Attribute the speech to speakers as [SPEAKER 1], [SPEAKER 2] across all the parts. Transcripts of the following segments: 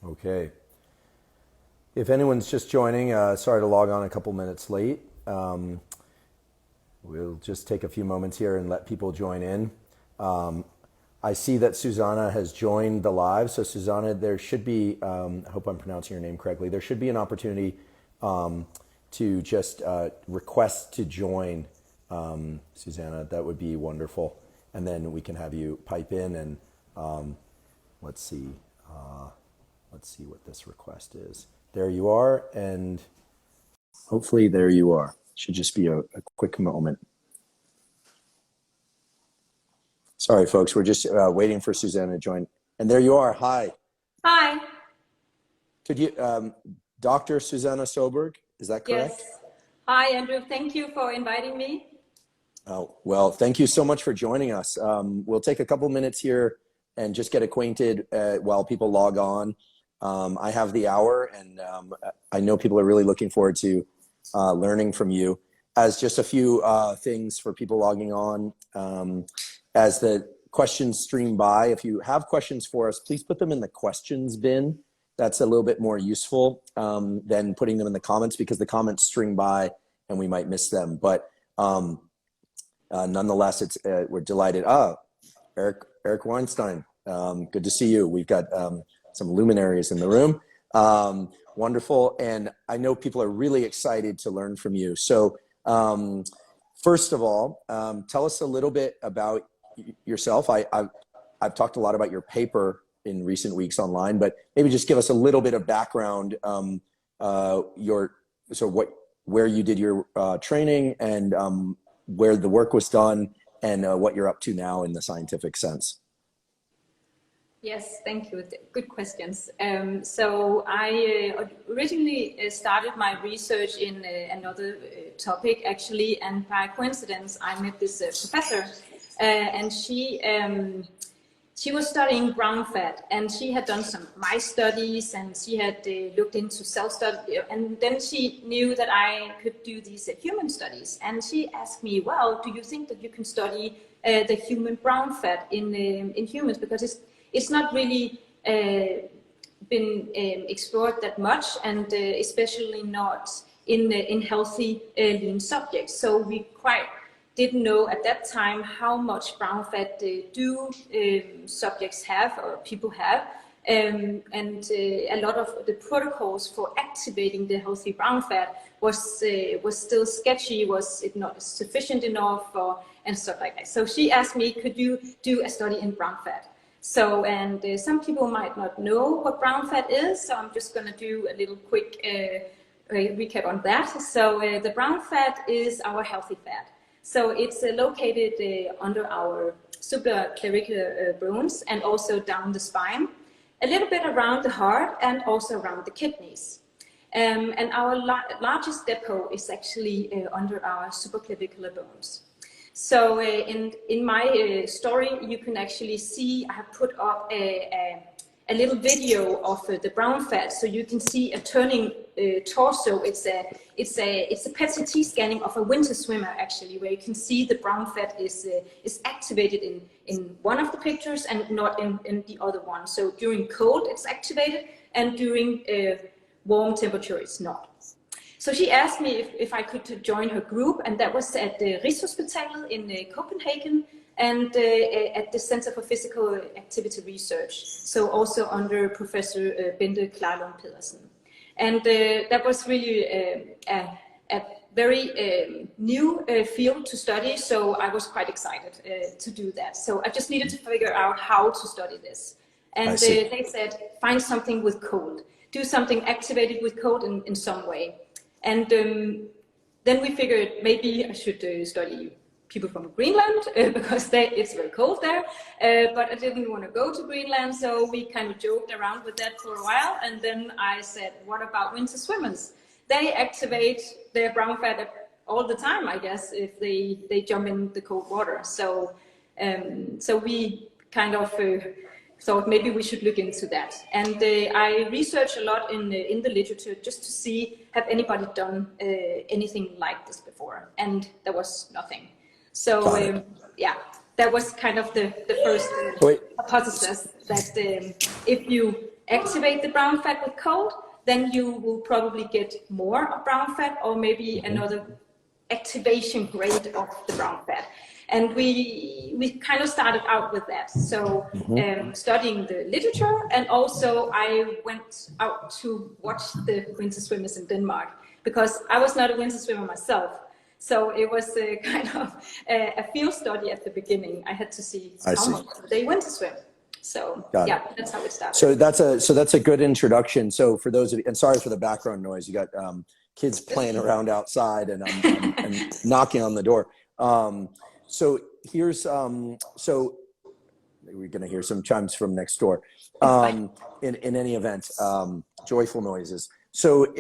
[SPEAKER 1] Okay. If anyone's just joining, sorry to log on a couple minutes late. We'll just take a few moments here and let people join in. I see that Susanna has joined the live. So Susanna, there should be, I hope I'm pronouncing your name correctly, there should be an opportunity to just request to join, Susanna. That would be wonderful. And then we can have you pipe in and let's see what this request is. There you are, and hopefully there you are. Should just be a quick moment. Sorry, folks, we're just waiting for Susanna to join. And there you are. Hi.
[SPEAKER 2] Hi.
[SPEAKER 1] Could you, Dr. Susanna Søberg, is that correct?
[SPEAKER 2] Yes. Hi, Andrew. Thank you for inviting me.
[SPEAKER 1] Oh, well, thank you so much for joining us. We'll take a couple minutes here and just get acquainted while people log on. I have the hour, and I know people are really looking forward to learning from you. As just a few things for people logging on, as the questions stream by, if you have questions for us, please put them in the questions bin. That's a little bit more useful than putting them in the comments, because the comments string by and we might miss them. But nonetheless, it's we're delighted. Eric Weinstein, good to see you. We've got some luminaries in the room. Wonderful. And I know people are really excited to learn from you. So first of all, tell us a little bit about yourself. I've talked a lot about your paper in recent weeks online, but maybe just give us a little bit of background, where you did your training and where the work was done, and what you're up to now in the scientific sense.
[SPEAKER 2] Yes, thank you. Good questions. So I originally started my research in another topic, actually, and by coincidence, I met this professor, and she was studying brown fat, and she had done some mice studies, and she had looked into cell study, and then she knew that I could do these human studies, and she asked me, well, do you think that you can study the human brown fat in humans, because it's not really been explored that much, and especially not in healthy lean subjects. So we quite didn't know at that time how much brown fat do subjects have, or people have, and a lot of the protocols for activating the healthy brown fat was still sketchy. Was it not sufficient enough, and stuff like that? So she asked me, could you do a study in brown fat? So, and some people might not know what brown fat is, so I'm just going to do a little quick recap on that. So the brown fat is our healthy fat. So it's located under our supraclavicular bones, and also down the spine, a little bit around the heart, and also around the kidneys. And our largest depot is actually under our supraclavicular bones. So in my story, you can actually see I have put up a little video of the brown fat, so you can see a turning torso. It's a PET-CT scanning of a winter swimmer, actually, where you can see the brown fat is activated in one of the pictures and not in the other one. So during cold, it's activated, and during warm temperature, it's not. So she asked me if I could join her group, and that was at the Rigshospitalet in Copenhagen, and at the Center for Physical Activity Research, so also under Professor Bente Klarlund Pedersen. And that was really a very new field to study, so I was quite excited to do that. So I just needed to figure out how to study this. And they said, find something with cold. Do something activated with cold in some way. And then we figured maybe I should study people from Greenland because it's very cold there. But I didn't want to go to Greenland, so we kind of joked around with that for a while. And then I said, what about winter swimmers? They activate their brown fat all the time, I guess, if they jump in the cold water. So so we kind of thought maybe we should look into that. And I researched a lot in the literature just to see, have anybody done anything like this before? And there was nothing. So yeah, that was kind of the first hypothesis, that if you activate the brown fat with cold, then you will probably get more of brown fat, or maybe another activation grade of the brown fat. And we kind of started out with that. So studying the literature, and also I went out to watch the winter swimmers in Denmark, because I was not a winter swimmer myself. So it was a kind of a field study at the beginning. I had to see how much they winter swim. So yeah, that's how it started.
[SPEAKER 1] So that's a good introduction. So for those of you, and sorry for the background noise, you got kids playing around outside, and I'm knocking on the door. So here's so we're going to hear some chimes from next door. In any event, joyful noises. So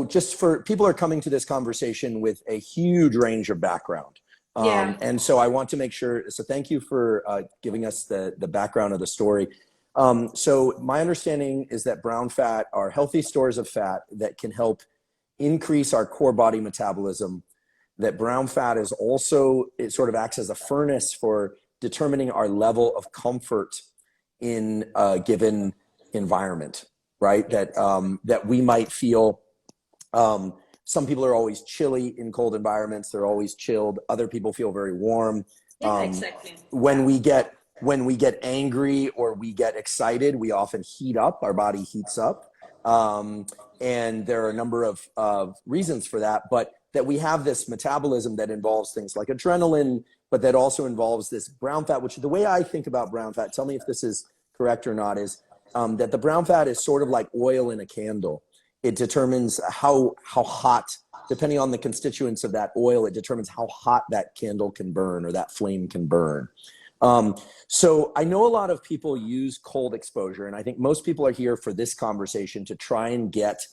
[SPEAKER 1] just for people are coming to this conversation with a huge range of background. And so I want to make sure, so thank you for giving us the background of the story. So my understanding is that brown fat are healthy stores of fat that can help increase our core body metabolism. That brown fat is also, it sort of acts as a furnace for determining our level of comfort in a given environment, right? That we might feel, some people are always chilly in cold environments. They're always chilled. Other people feel very warm.
[SPEAKER 2] Exactly.
[SPEAKER 1] When we get angry or we get excited, we often heat up. Our body heats up. And there are a number of reasons for that, but that we have this metabolism that involves things like adrenaline, but that also involves this brown fat, which the way I think about brown fat, tell me if this is correct or not, is that the brown fat is sort of like oil in a candle. It determines how hot, depending on the constituents of that oil, it determines how hot that candle can burn or that flame can burn. So I know a lot of people use cold exposure, and I think most people are here for this conversation to try and get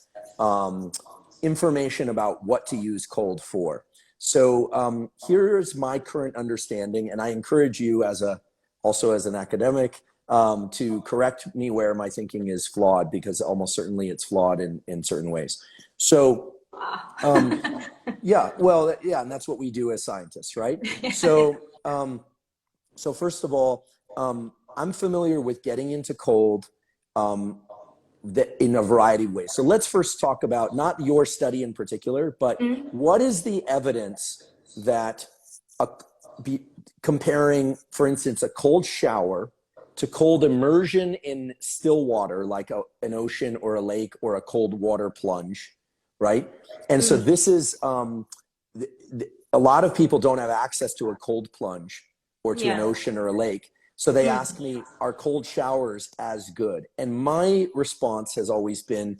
[SPEAKER 1] information about what to use cold for. So here's my current understanding, and I encourage you also as an academic to correct me where my thinking is flawed, because almost certainly it's flawed in certain ways. So yeah, and that's what we do as scientists, right? So first of all, I'm familiar with getting into cold in a variety of ways. So let's first talk about not your study in particular, but what is the evidence that comparing, for instance, a cold shower to cold immersion in still water, like an ocean or a lake or a cold water plunge, right? And so this is, a lot of people don't have access to a cold plunge or to an ocean or a lake. So they ask me, are cold showers as good? And my response has always been,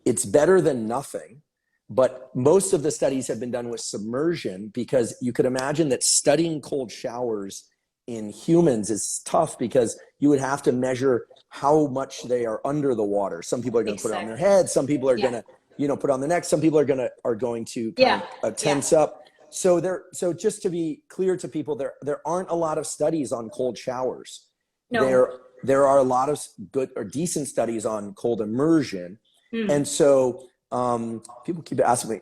[SPEAKER 1] it's better than nothing. But most of the studies have been done with submersion, because you could imagine that studying cold showers in humans is tough, because you would have to measure how much they are under the water. Some people are going to put it on their head. Some people are going to, put it on their neck. Some people are going to kind of tense up. So just to be clear to people, there aren't a lot of studies on cold showers. No. There are a lot of good or decent studies on cold immersion. And so people keep asking me,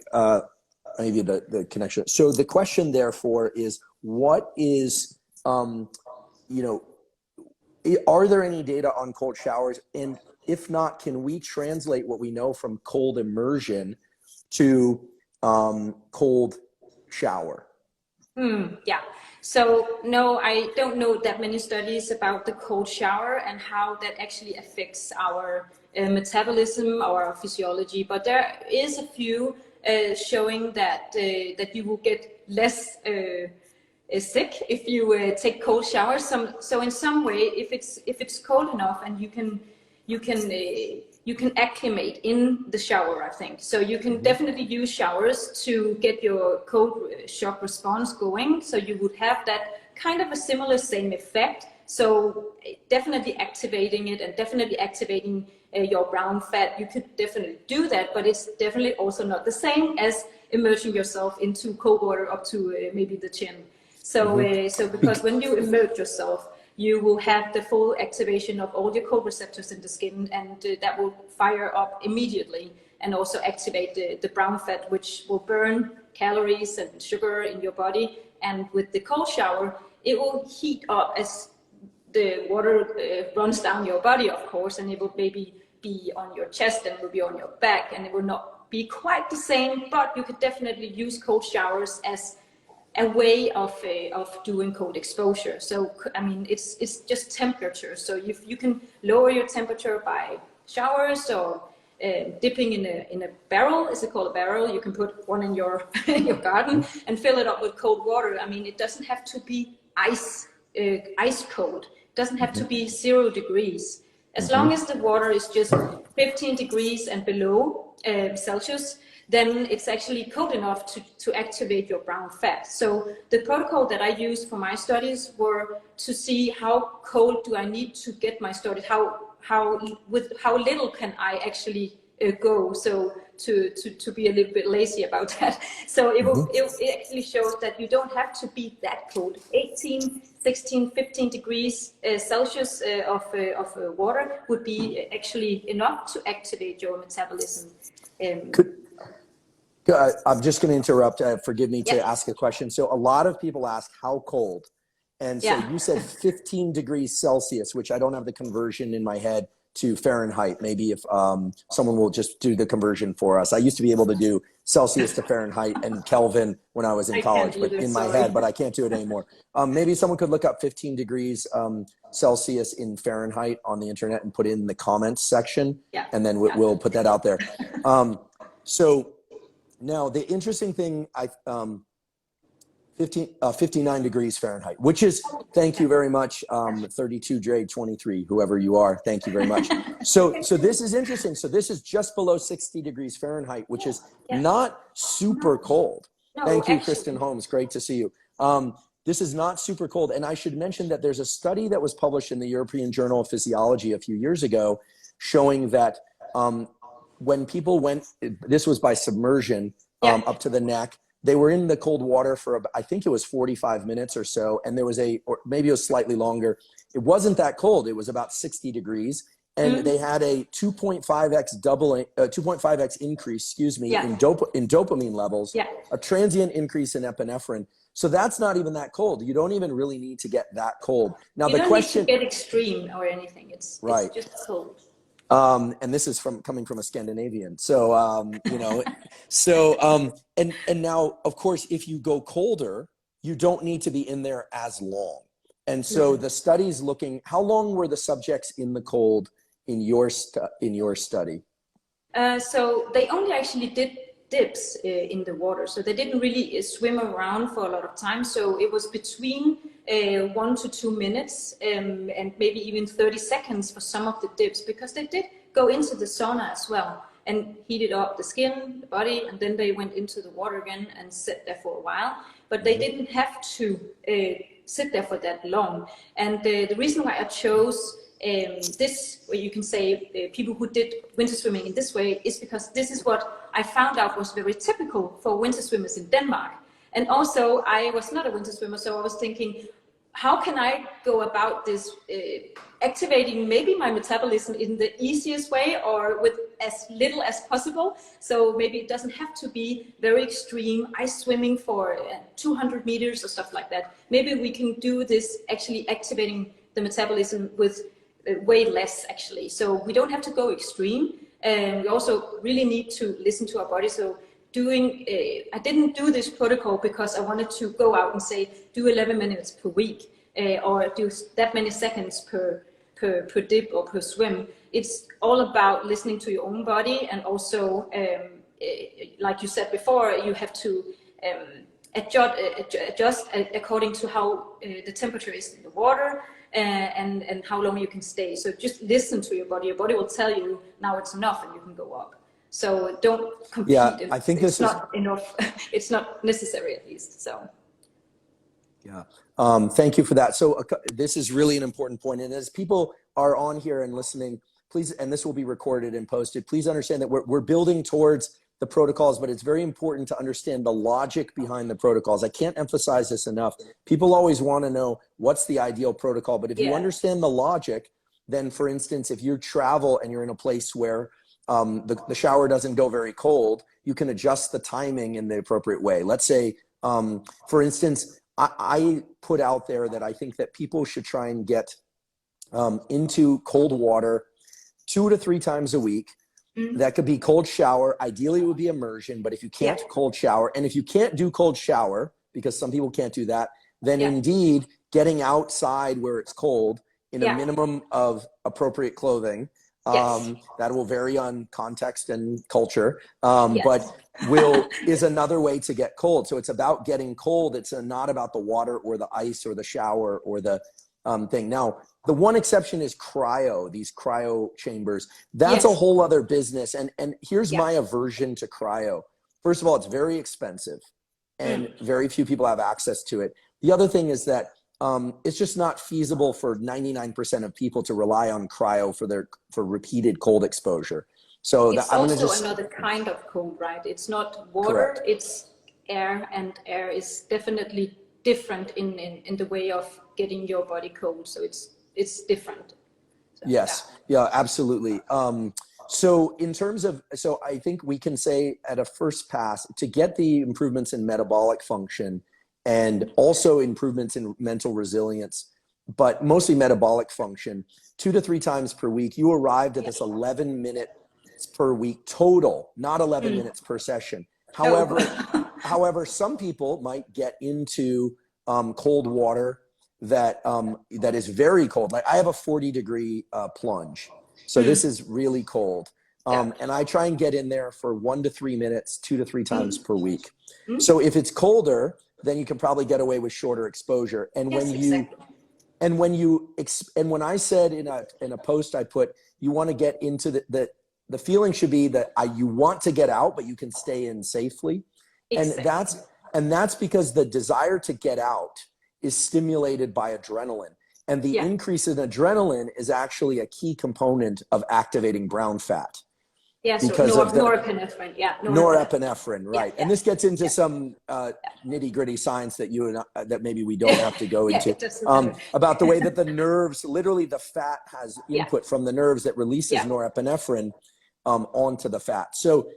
[SPEAKER 1] maybe the connection. So the question therefore is, what is, are there any data on cold showers? And if not, can we translate what we know from cold immersion to cold shower?
[SPEAKER 2] So no, I don't know that many studies about the cold shower and how that actually affects our metabolism or our physiology, but there is a few showing that that you will get less sick if you take cold showers. So in some way, if it's cold enough and you can acclimate in the shower, I think. So you can definitely use showers to get your cold shock response going. So you would have that kind of a similar same effect. So definitely activating it and definitely activating your brown fat. You could definitely do that, but it's definitely also not the same as immersing yourself into cold water up to maybe the chin. So, so because when you immerse yourself, you will have the full activation of all your cold receptors in the skin, and that will fire up immediately and also activate the brown fat, which will burn calories and sugar in your body. And with the cold shower, it will heat up as the water runs down your body, of course, and it will maybe be on your chest and it will be on your back, and it will not be quite the same, but you could definitely use cold showers as a way of doing cold exposure. So, I mean, it's just temperature. So you can lower your temperature by showers or dipping in a barrel. Is it called a barrel? You can put one in your in your garden and fill it up with cold water. I mean, it doesn't have to be ice cold. It doesn't have to be 0 degrees. As long as the water is just 15 degrees and below Celsius, then it's actually cold enough to activate your brown fat. So the protocol that I used for my studies were to see how cold do I need to get my study, with how little can I actually go, so to be a little bit lazy about that. So it actually shows that you don't have to be that cold. 18, 16, 15 degrees Celsius of water would be actually enough to activate your metabolism.
[SPEAKER 1] I'm just going to interrupt. Forgive me to ask a question. So a lot of people ask how cold. And so you said 15 degrees Celsius, which I don't have the conversion in my head to Fahrenheit. Maybe if someone will just do the conversion for us. I used to be able to do Celsius to Fahrenheit and Kelvin when I was in college, but in my head, but I can't do it anymore. Maybe someone could look up 15 degrees Celsius in Fahrenheit on the internet and put it in the comments section. And then we'll put that out there. So now the interesting thing, 59 degrees Fahrenheit, which is, thank you very much, 32 Dre 23, whoever you are, thank you very much. So this is interesting. So this is just below 60 degrees Fahrenheit, which is not super cold. Thank you, Kristen Holmes. Great to see you. This is not super cold. And I should mention that there's a study that was published in the European Journal of Physiology a few years ago showing that when people went, this was by submersion up to the neck, they were in the cold water for, I think it was 45 minutes or so. And there was or maybe it was slightly longer. It wasn't that cold. It was about 60 degrees. And they had a 2.5x increase, in dopamine levels, a transient increase in epinephrine. So that's not even that cold. You don't even really need to get that cold. Now
[SPEAKER 2] you don't need to get extreme or anything. It's just cold.
[SPEAKER 1] And this is coming from a Scandinavian. So, and now, of course, if you go colder, you don't need to be in there as long. And so the study's looking, how long were the subjects in the cold in your study?
[SPEAKER 2] So they only actually did dips in the water. So they didn't really swim around for a lot of time. So it was between 1 to 2 minutes and maybe even 30 seconds for some of the dips, because they did go into the sauna as well and heated up the skin, the body, and then they went into the water again and sat there for a while. But they didn't have to sit there for that long. And the reason why I chose this, where you can say people who did winter swimming in this way, is because this is what I found out was very typical for winter swimmers in Denmark. And also, I was not a winter swimmer, so I was thinking, how can I go about this activating maybe my metabolism in the easiest way or with as little as possible? So maybe it doesn't have to be very extreme ice swimming for 200 meters or stuff like that. Maybe we can do this actually activating the metabolism with way less actually. So we don't have to go extreme. And we also really need to listen to our body. So I didn't do this protocol because I wanted to go out and say, do 11 minutes per week or do that many seconds per dip or per swim. It's all about listening to your own body. And also, like you said before, you have to adjust according to how the temperature is in the water and how long you can stay. So just listen to your body. Your body will tell you now it's enough and you can go up. So don't compete.
[SPEAKER 1] Yeah, I think
[SPEAKER 2] it's not enough. It's not necessary, at least. So.
[SPEAKER 1] Yeah. Thank you for that. So this is really an important point. And as people are on here and listening, please, and this will be recorded and posted, please understand that we're building towards the protocols, but it's very important to understand the logic behind the protocols. I can't emphasize this enough. People always want to know what's the ideal protocol, but if you understand the logic, then for instance, if you travel and you're in a place where the shower doesn't go very cold, you can adjust the timing in the appropriate way. Let's say, for instance, I put out there that I think that people should try and get into cold water 2 to 3 times a week. That could be cold shower. Ideally, it would be immersion. But if you can't cold shower, and if you can't do cold shower, because some people can't do that, then indeed getting outside where it's cold in a minimum of appropriate clothing. That will vary on context and culture, but is another way to get cold. So it's about getting cold. It's not about the water or the ice or the shower or the thing. Now, the one exception is cryo, these cryo chambers. That's a whole other business. And here's my aversion to cryo. First of all, it's very expensive and very few people have access to it. The other thing is that it's just not feasible for 99% of people to rely on cryo for repeated cold exposure. So
[SPEAKER 2] it's also another kind of cold, right? It's not water, it's air, and air is definitely different in the way of getting your body cold. So it's different. So,
[SPEAKER 1] yes, yeah, absolutely. So in terms of, I think we can say at a first pass, to get the improvements in metabolic function and also improvements in mental resilience, but mostly metabolic function, 2 to 3 times per week, you arrived at this 11 minutes per week total, not 11 minutes per session. However, some people might get into cold water that is very cold. Like I have a 40-degree plunge. So this is really cold. And I try and get in there for 1 to 3 minutes, 2 to 3 times per week. So if it's colder, then you can probably get away with shorter exposure. And when I said in a post I put, you want to get into the feeling should be that you want to get out, but you can stay in safely. Exactly. And that's because the desire to get out is stimulated by adrenaline. And the increase in adrenaline is actually a key component of activating brown fat.
[SPEAKER 2] Yeah, because of norepinephrine. Yeah,
[SPEAKER 1] norepinephrine, right? And this gets into some nitty-gritty science that that maybe we don't have to go into about the way that the nerves, literally the fat has input from the nerves that releases norepinephrine onto the fat. So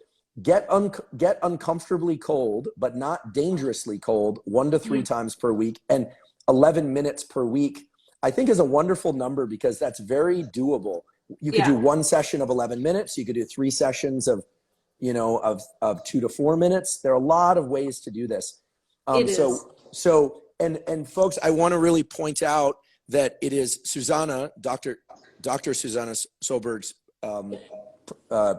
[SPEAKER 1] get uncomfortably cold, but not dangerously cold, 1 to 3 times per week, and 11 minutes per week. I think is a wonderful number because that's very doable. You could do 1 session of 11 minutes. You could do 3 sessions of 2 to 4 minutes. There are a lot of ways to do this. And folks, I want to really point out that it is Dr. Susanna Søberg's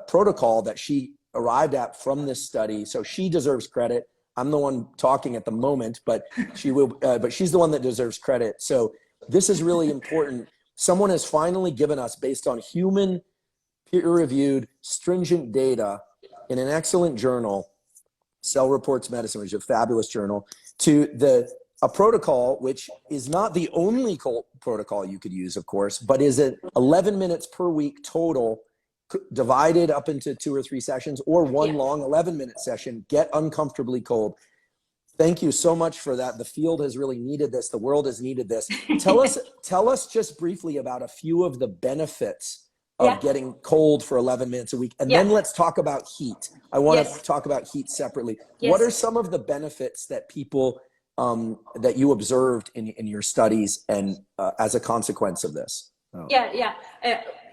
[SPEAKER 1] protocol that she arrived at from this study. So she deserves credit. I'm the one talking at the moment, but she's the one that deserves credit. So this is really important. Someone has finally given us, based on human peer-reviewed stringent data in an excellent journal, Cell Reports Medicine, which is a fabulous journal, a protocol which is not the only protocol you could use, of course, but is at 11 minutes per week total, divided up into 2 or 3 sessions, or one long 11-minute session. Get uncomfortably cold. Thank you so much for that. The field has really needed this. The world has needed this. Tell us just briefly about a few of the benefits of getting cold for 11 minutes a week. And then let's talk about heat. I want to talk about heat separately. What are some of the benefits that people, that you observed in your studies and as a consequence of this?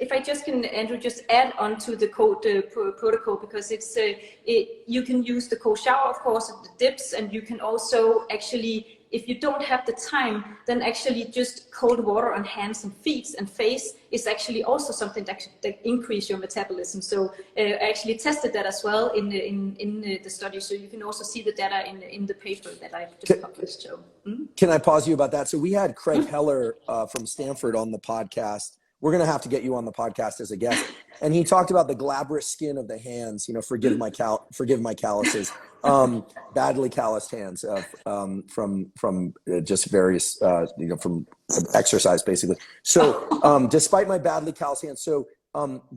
[SPEAKER 2] If I just can, Andrew, just add on to the cold protocol, because you can use the cold shower, of course, the dips, and you can also actually, if you don't have the time, then actually just cold water on hands and feet and face is actually also something that increase your metabolism. So I actually tested that as well in the study. So you can also see the data in the paper that I just published. So,
[SPEAKER 1] Can I pause you about that? So we had Craig Heller from Stanford on the podcast. We're going to have to get you on the podcast as a guest. And he talked about the glabrous skin of the hands, forgive my calluses, badly calloused hands from just various, from exercise, basically. So despite my badly calloused hands,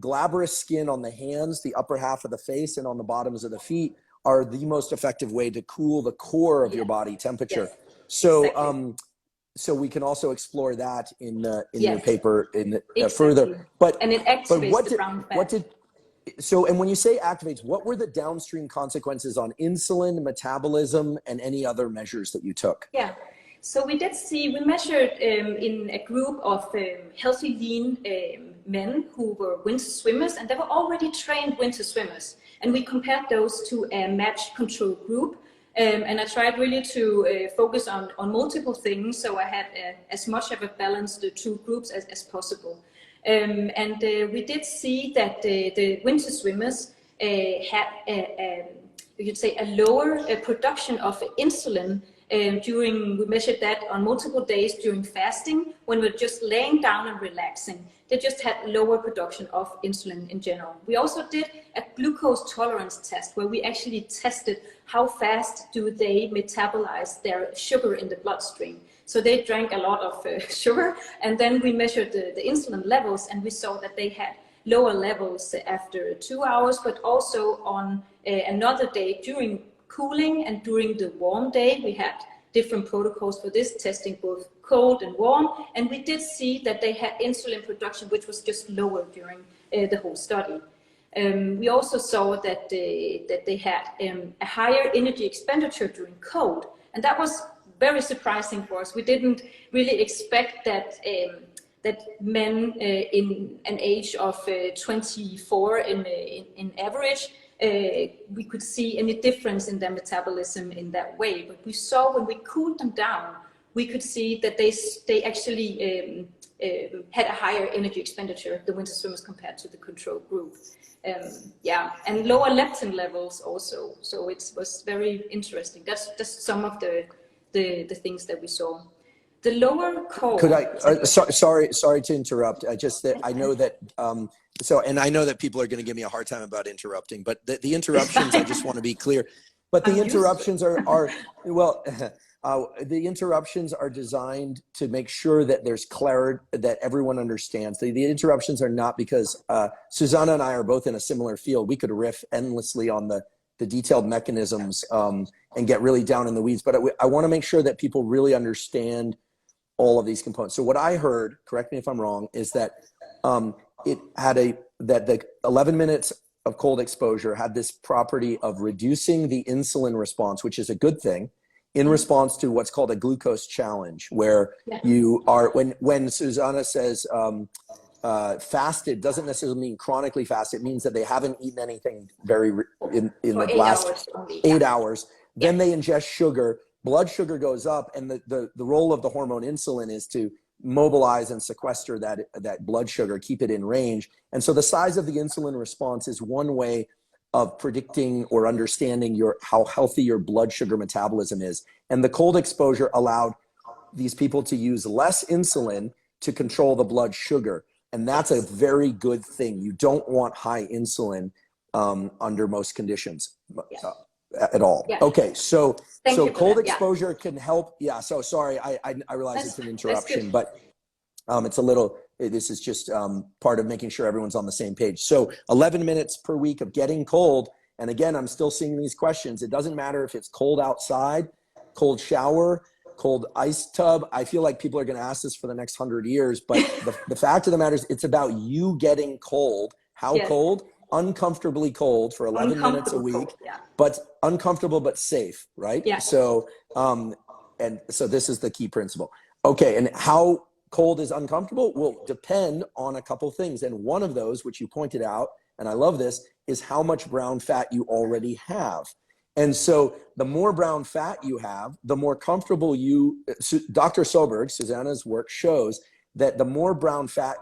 [SPEAKER 1] glabrous skin on the hands, the upper half of the face, and on the bottoms of the feet are the most effective way to cool the core of your body temperature. So we can also explore that in your paper further.
[SPEAKER 2] And it activates the brown fat.
[SPEAKER 1] And when you say activates, what were the downstream consequences on insulin, metabolism, and any other measures that you took?
[SPEAKER 2] So we did see, we measured in a group of healthy, lean men who were winter swimmers, and they were already trained winter swimmers. And we compared those to a matched control group. And I tried really to focus on multiple things, so I had as much of a balance the two groups as possible. And we did see that the winter swimmers had you could say a lower production of insulin we measured that on multiple days during fasting, when we're just laying down and relaxing. They just had lower production of insulin in general. We also did a glucose tolerance test where we actually tested how fast do they metabolize their sugar in the bloodstream. So they drank a lot of sugar, and then we measured the insulin levels, and we saw that they had lower levels after 2 hours, but also on another day during cooling and during the warm day. We had different protocols for this, testing both cold and warm, and we did see that they had insulin production which was just lower during the whole study. We also saw that they had a higher energy expenditure during cold, and that was very surprising for us. We didn't really expect that that men in an age of 24 in average, we could see any difference in their metabolism in that way. But we saw when we cooled them down, we could see that they actually had a higher energy expenditure, the winter swimmers, compared to the control group. Yeah, and lower leptin levels also. So it was very interesting. That's just some of the things that we saw. The lower core.
[SPEAKER 1] Could I? Sorry to interrupt. I know that. And I know that people are going to give me a hard time about interrupting, but the interruptions, I just want to be clear. But the interruptions are well. The interruptions are designed to make sure that there's clarity, that everyone understands. The interruptions are not because Susanna and I are both in a similar field. We could riff endlessly on the detailed mechanisms and get really down in the weeds. But I want to make sure that people really understand all of these components. So what I heard, correct me if I'm wrong, is that it had that the 11 minutes of cold exposure had this property of reducing the insulin response, which is a good thing, in response to what's called a glucose challenge, where you are, when Susanna says fasted, doesn't necessarily mean chronically fasted. It means that they haven't eaten anything in the last 8 hours. Then they ingest sugar. Blood sugar goes up, and the role of the hormone insulin is to mobilize and sequester that blood sugar, keep it in range. And so the size of the insulin response is one way of predicting or understanding how healthy your blood sugar metabolism is. And the cold exposure allowed these people to use less insulin to control the blood sugar. And that's a very good thing. You don't want high insulin under most conditions. At all. Yeah. Okay, so cold exposure can help. Yeah, so sorry, I realize it's an interruption, but it's a little, this is just part of making sure everyone's on the same page. So 11 minutes per week of getting cold. And again, I'm still seeing these questions. It doesn't matter if it's cold outside, cold shower, cold ice tub. I feel like people are going to ask this for the next 100 years, but the fact of the matter is it's about you getting cold. How cold? Uncomfortably cold for 11 minutes a week, but uncomfortable but safe, right? Yeah. So, and so this is the key principle. Okay, and how cold is uncomfortable will depend on a couple things, and one of those, which you pointed out, and I love this, is how much brown fat you already have. And so the more brown fat you have, the more comfortable Dr. Søberg, Susanna's work shows that the more brown fat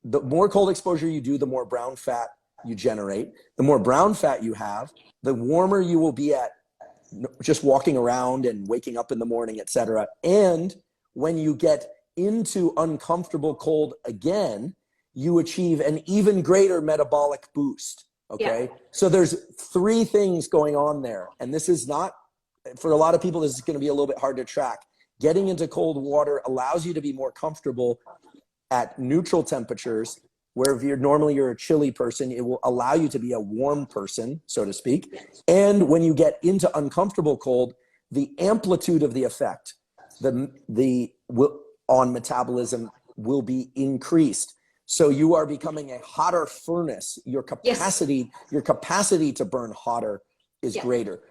[SPEAKER 1] the more cold exposure you do, the more brown fat you generate. The more brown fat you have, the warmer you will be at just walking around and waking up in the morning, etc. And when you get into uncomfortable cold again, you achieve an even greater metabolic boost. Okay. Yeah. So there's 3 things going on there. And this is not, for a lot of people, this is going to be a little bit hard to track. Getting into cold water allows you to be more comfortable at neutral temperatures, where if you're a chilly person, it will allow you to be a warm person, so to speak. And when you get into uncomfortable cold, the amplitude of the effect on metabolism will be increased. So you are becoming a hotter furnace. Your capacity to burn hotter is greater.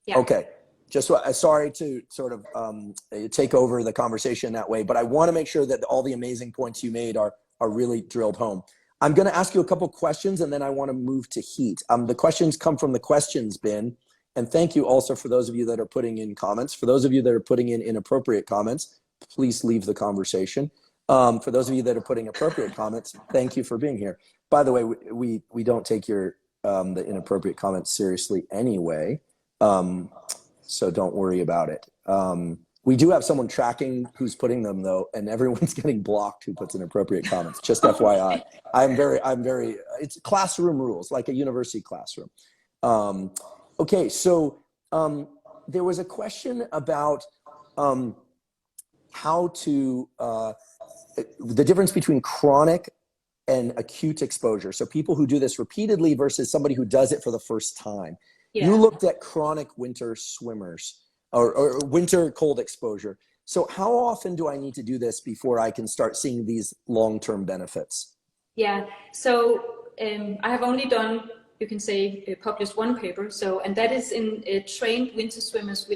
[SPEAKER 1] Yeah. Okay. sorry to sort of take over the conversation that way, but I want to make sure that all the amazing points you made are really drilled home. I'm going to ask you a couple questions, and then I want to move to heat. The questions come from the questions bin, and thank you also for those of you that are putting in comments. For those of you that are putting in inappropriate comments, please leave the conversation. For those of you that are putting appropriate comments, thank you for being here. By the way, we don't take your the inappropriate comments seriously anyway, so don't worry about it. We do have someone tracking who's putting them though, and everyone's getting blocked who puts inappropriate comments. Just FYI, I'm very. It's classroom rules, like a university classroom. Okay, so there was a question about how to the difference between chronic and acute exposure. So people who do this repeatedly versus somebody who does it for the first time. Yeah. You looked at chronic winter swimmers or winter cold exposure. So how often do I need to do this before I can start seeing these long-term benefits?
[SPEAKER 2] Yeah, so I have only done, you can say, published one paper. So, and that is in trained winter swimmers,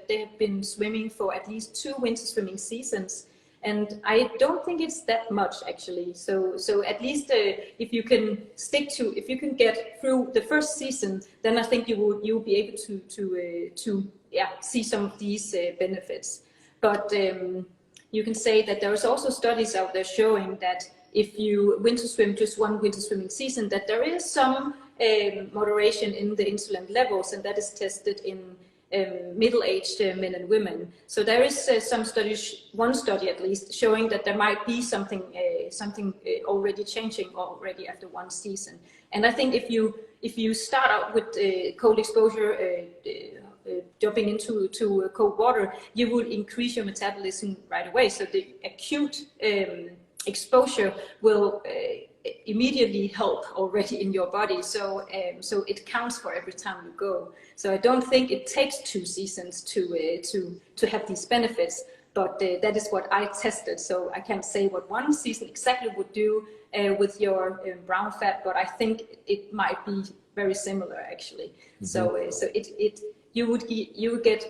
[SPEAKER 2] they have been swimming for at least 2 winter swimming seasons. And I don't think it's that much actually. So at least if you can if you can get through the first season, then I think you'll be able to see some of these benefits. But you can say that there is also studies out there showing that if you winter swim just 1 winter swimming season, that there is some moderation in the insulin levels, and that is tested in middle-aged men and women. So there is some studies, one study at least, showing that there might be something already changing already after 1 season. And I think if you start out with cold exposure, jumping into cold water, you will increase your metabolism right away. So the acute exposure will immediately help already in your body. So it counts for every time you go. So I don't think it takes 2 seasons to have these benefits, but that is what I tested. So I can't say what 1 season exactly would do with your brown fat, but I think it might be very similar actually. Mm-hmm. So you would get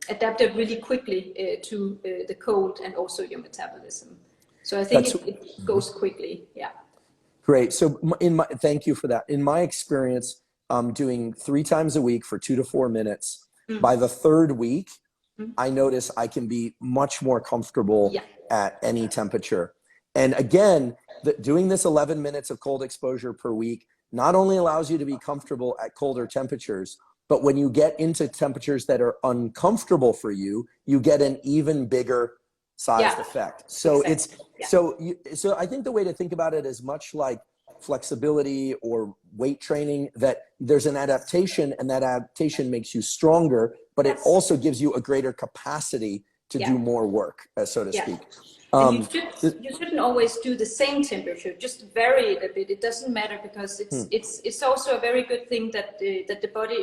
[SPEAKER 2] adapted really quickly to the cold and also your metabolism. So I think it goes quickly. Yeah.
[SPEAKER 1] Great. So thank you for that. In my experience, doing 3 times a week for 2 to 4 minutes, by the 3rd week, I notice I can be much more comfortable at any temperature. And again, doing this 11 minutes of cold exposure per week not only allows you to be comfortable at colder temperatures, but when you get into temperatures that are uncomfortable for you, you get an even bigger sized effect. So exactly. So I think the way to think about it is much like flexibility or weight training, that there's an adaptation, and that adaptation makes you stronger, but it also gives you a greater capacity to do more work, so to speak.
[SPEAKER 2] And you shouldn't always do the same temperature, just vary it a bit. It doesn't matter, because it's also a very good thing that the body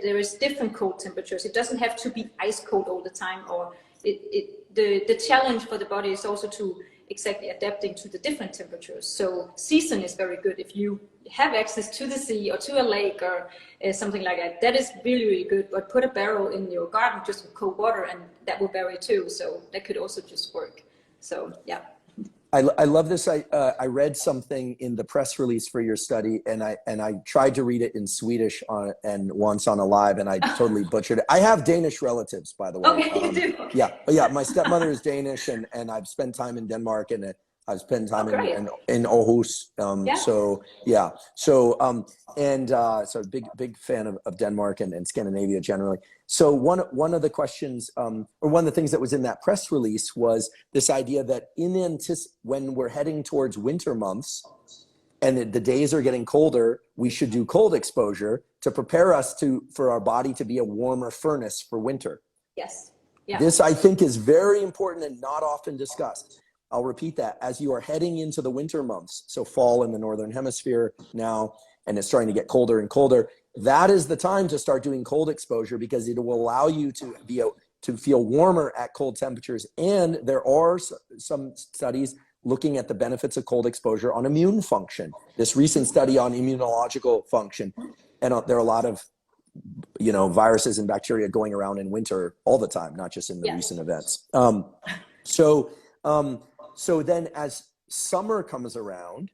[SPEAKER 2] there is different cold temperatures. It doesn't have to be ice cold all the time, or the challenge for the body is also to exactly adapting to the different temperatures. So season is very good. If you have access to the sea or to a lake or something like that, that is really, really good. But put a barrel in your garden just with cold water, and that will vary too. So that could also just work. So yeah.
[SPEAKER 1] I love this. I read something in the press release for your study, and I tried to read it in Swedish and once on a live, and I totally butchered it. I have Danish relatives, by the way.
[SPEAKER 2] Okay, you do.
[SPEAKER 1] Yeah. My stepmother is Danish, and I've spent time in Denmark, and I've spent time in Aarhus. So yeah. So big fan of Denmark and Scandinavia generally. So one of the questions, or one of the things that was in that press release was this idea that when we're heading towards winter months and the days are getting colder, we should do cold exposure to prepare us for our body to be a warmer furnace for winter.
[SPEAKER 2] Yes. Yeah.
[SPEAKER 1] This, I think, is very important and not often discussed. I'll repeat that. As you are heading into the winter months, so fall in the Northern Hemisphere now, and it's starting to get colder and colder, that is the time to start doing cold exposure, because it will allow you to feel warmer at cold temperatures. And there are some studies looking at the benefits of cold exposure on immune function. This recent study on immunological function, and there are a lot of viruses and bacteria going around in winter all the time, not just in the recent events. So then as summer comes around,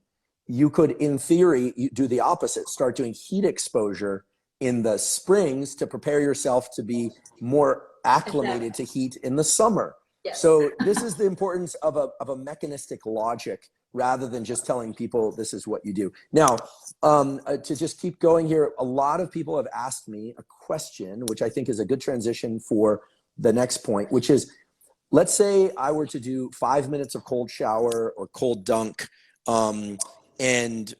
[SPEAKER 1] you could, in theory, do the opposite, start doing heat exposure in the springs to prepare yourself to be more acclimated to heat in the summer.
[SPEAKER 2] Yes.
[SPEAKER 1] So this is the importance of a mechanistic logic rather than just telling people this is what you do. Now, to just keep going here, a lot of people have asked me a question, which I think is a good transition for the next point, which is, let's say I were to do 5 minutes of cold shower or cold dunk, and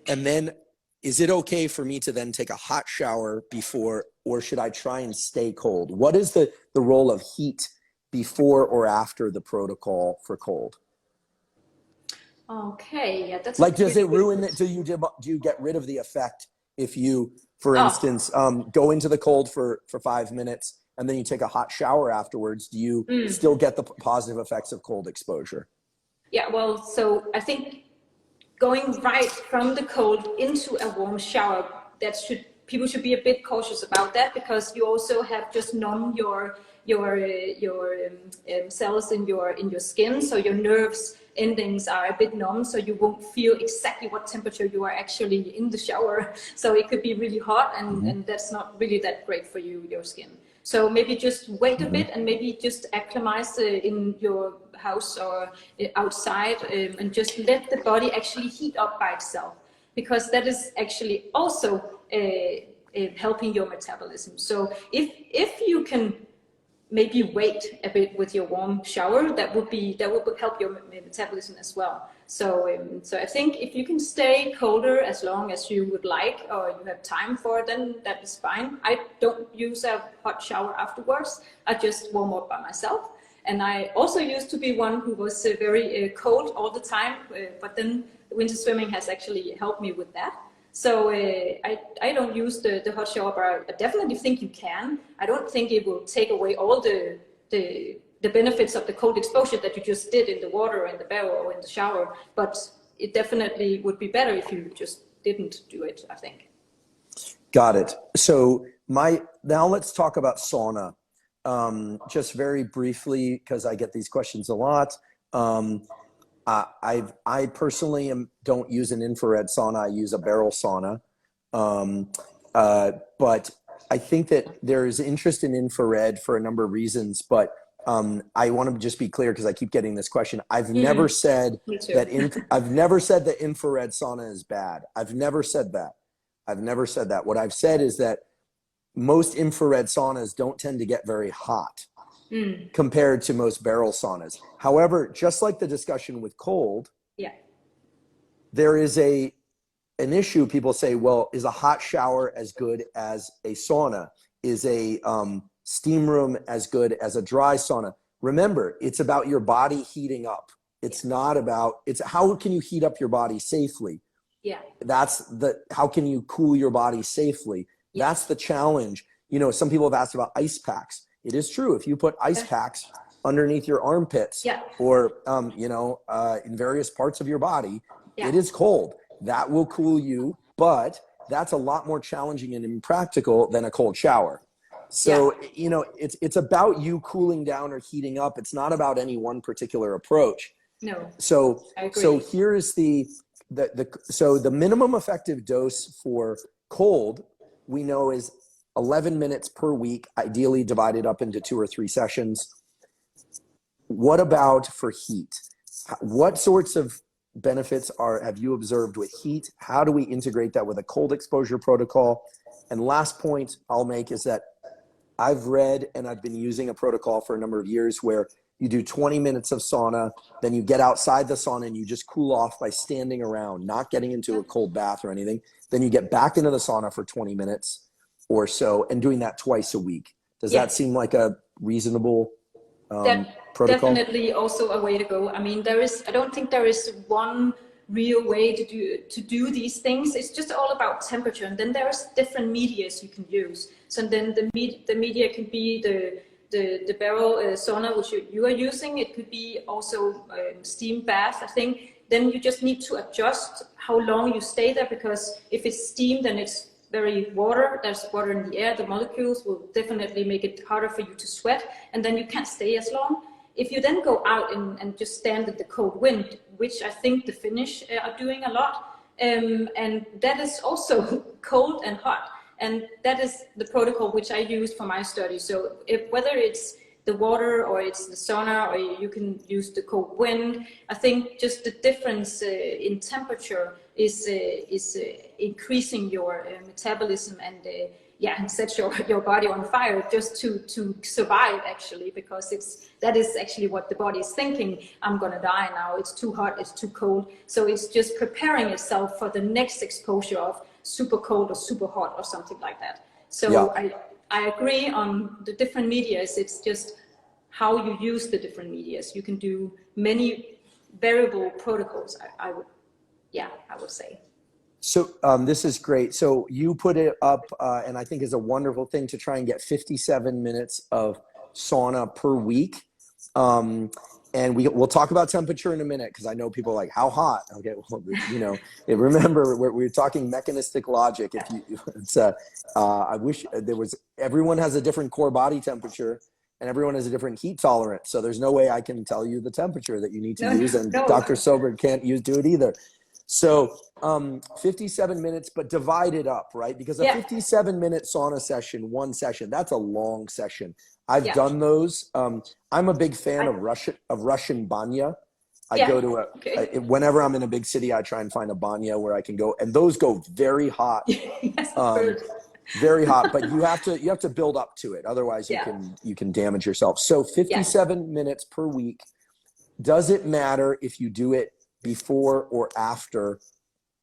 [SPEAKER 1] then is it okay for me to then take a hot shower before, or should I try and stay cold? What is the role of heat before or after the protocol for cold?
[SPEAKER 2] Okay, yeah, that's
[SPEAKER 1] like, does it ruin it? Do you get rid of the effect if you, for instance, go into the cold for 5 minutes and then you take a hot shower afterwards? Do you still get the positive effects of cold exposure?
[SPEAKER 2] Yeah, well, so I think going right from the cold into a warm shower, people should be a bit cautious about that, because you also have just numb your cells in your skin, so your nerves endings are a bit numb, so you won't feel exactly what temperature you are actually in the shower. So it could be really hot, and that's not really that great for your skin. So maybe just wait a bit and maybe just acclimatize in your house or outside, and just let the body actually heat up by itself, because that is actually also helping your metabolism. So if you can maybe wait a bit with your warm shower, that would help your metabolism as well. So I think if you can stay colder as long as you would like, or you have time for it, then that is fine. I don't use a hot shower afterwards. I just warm up by myself. And I also used to be one who was very cold all the time, but then winter swimming has actually helped me with that. So I don't use the hot shower, but I definitely think you can. I don't think it will take away all the benefits of the cold exposure that you just did in the water, in the barrel, or in the shower. But it definitely would be better if you just didn't do it, I think.
[SPEAKER 1] Got it. So now let's talk about sauna. Just very briefly, because I get these questions a lot. I personally don't use an infrared sauna. I use a barrel sauna. But I think that there is interest in infrared for a number of reasons. But I want to just be clear, because I keep getting this question. I've never said that infrared sauna is bad. I've never said that. What I've said is that most infrared saunas don't tend to get very hot compared to most barrel saunas. However, just like the discussion with cold, there is an issue. People say, well, is a hot shower as good as a sauna? Is a steam room as good as a dry sauna? Remember, it's about your body heating up. It's not about, it's how can you heat up your body safely? Yeah. How can you cool your body safely? Yeah. That's the challenge. Some people have asked about ice packs. It is true. If you put ice packs underneath your armpits or, in various parts of your body, it is cold. That will cool you, but that's a lot more challenging and impractical than a cold shower. So, it's about you cooling down or heating up. It's not about any one particular approach. No. So here is the minimum effective dose for cold, we know, is 11 minutes per week, ideally divided up into 2 or 3 sessions. What about for heat? What sorts of benefits have you observed with heat? How do we integrate that with a cold exposure protocol? And last point I'll make is that I've read and I've been using a protocol for a number of years where you do 20 minutes of sauna, then you get outside the sauna and you just cool off by standing around, not getting into a cold bath or anything. Then you get back into the sauna for 20 minutes or so, and doing that twice a week. Does that seem like a reasonable protocol?
[SPEAKER 2] Definitely also a way to go. I mean, I don't think there is one real way to do these things. It's just all about temperature, and then there's different medias you can use. So then the media can be the barrel sauna, which you are using. It could be also steam bath, I think. Then you just need to adjust how long you stay there, because if it's steam, then it's very water, there's water in the air, the molecules will definitely make it harder for you to sweat, and then you can't stay as long. If you then go out and just stand in the cold wind, which I think the Finnish are doing a lot, and that is also cold and hot. And that is the protocol which I use for my study. So whether it's the water or it's the sauna, or you can use the cold wind, I think just the difference in temperature is increasing your metabolism and and sets your body on fire just to survive, actually, because that is actually what the body is thinking. I'm gonna die now, it's too hot, it's too cold. So it's just preparing itself for the next exposure of super cold or super hot or something like that. So I agree on the different medias. It's just how you use the different medias. You can do many variable protocols, I would say.
[SPEAKER 1] So this is great. So you put it up, and I think is a wonderful thing to try and get 57 minutes of sauna per week. And we'll talk about temperature in a minute, because I know people are like, how hot? Okay, well, remember we're talking mechanistic logic. I wish there was, everyone has a different core body temperature, and everyone has a different heat tolerance. So there's no way I can tell you the temperature that you need to use, and Dr. Søberg can't do it either. So 57 minutes, but divide it up, right? Because a 57-minute sauna session, one session, that's a long session. I've done those. I'm a big fan of Russian banya. I go to whenever I'm in a big city, I try and find a banya where I can go, and those go very hot.
[SPEAKER 2] Yes,
[SPEAKER 1] very hot, but you have to build up to it. Otherwise you can damage yourself. So 57 minutes per week. Does it matter if you do it before or after